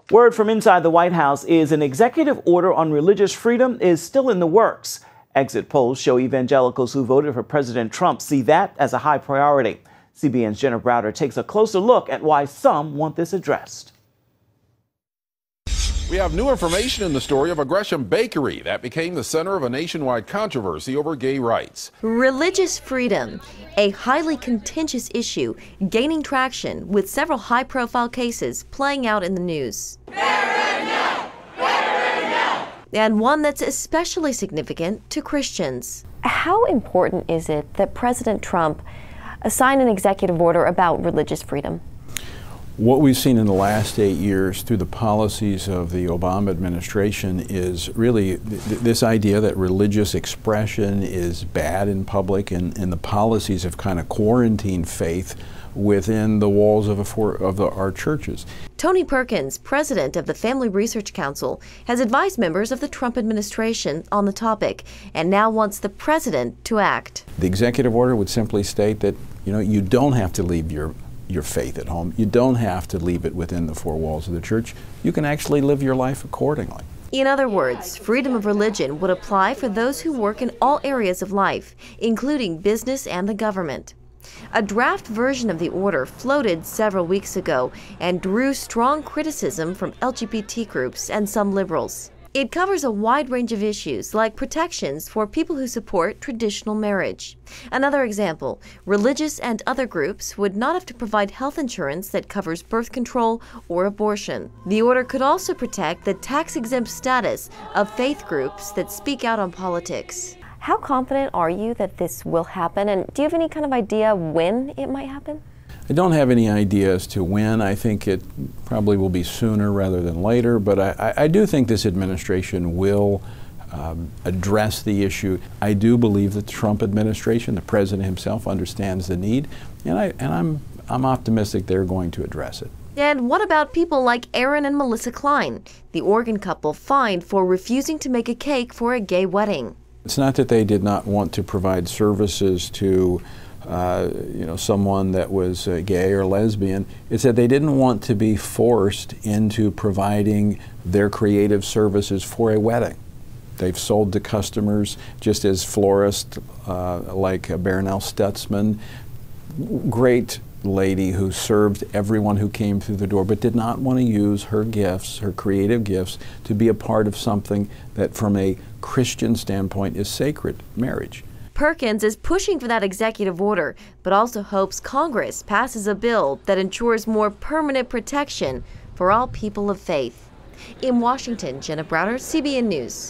Word from inside the White House is an executive order on religious freedom is still in the works. Exit polls show evangelicals who voted for President Trump see that as a high priority. CBN's Jenna Browder takes a closer look at why some want this addressed. We have new information in the story of a Gresham bakery that became the center of a nationwide controversy over gay rights. Religious freedom, a highly contentious issue, gaining traction with several high-profile cases playing out in the news. And one that's especially significant to Christians. How important is it that President Trump signed an executive order about religious freedom? What we've seen in the last 8 years through the policies of the Obama administration is really this idea that religious expression is bad in public, and the policies have kind of quarantined faith within the walls of our churches. Tony Perkins, president of the Family Research Council, has advised members of the Trump administration on the topic and now wants the president to act. The executive order would simply state that, you don't have to leave your faith at home. You don't have to leave it within the four walls of the church. You can actually live your life accordingly. In other words, freedom of religion would apply for those who work in all areas of life, including business and the government. A draft version of the order floated several weeks ago and drew strong criticism from LGBT groups and some liberals. It covers a wide range of issues like protections for people who support traditional marriage. Another example, religious and other groups would not have to provide health insurance that covers birth control or abortion. The order could also protect the tax-exempt status of faith groups that speak out on politics. How confident are you that this will happen, and do you have any kind of idea when it might happen? I don't have any idea as to when. I think it probably will be sooner rather than later, but I do think this administration will address the issue. I do believe that the Trump administration, the president himself, understands the need, and I'm optimistic they're going to address it. And what about people like Aaron and Melissa Klein, the Oregon couple fined for refusing to make a cake for a gay wedding? It's not that they did not want to provide services to someone that was gay or lesbian. It's that they didn't want to be forced into providing their creative services for a wedding. They've sold to customers, just as florists like Barronelle Stutzman, great lady who served everyone who came through the door, but did not want to use her gifts, her creative gifts, to be a part of something that from a Christian standpoint is sacred, marriage. Perkins is pushing for that executive order, but also hopes Congress passes a bill that ensures more permanent protection for all people of faith. In Washington, Jenna Browder, CBN News.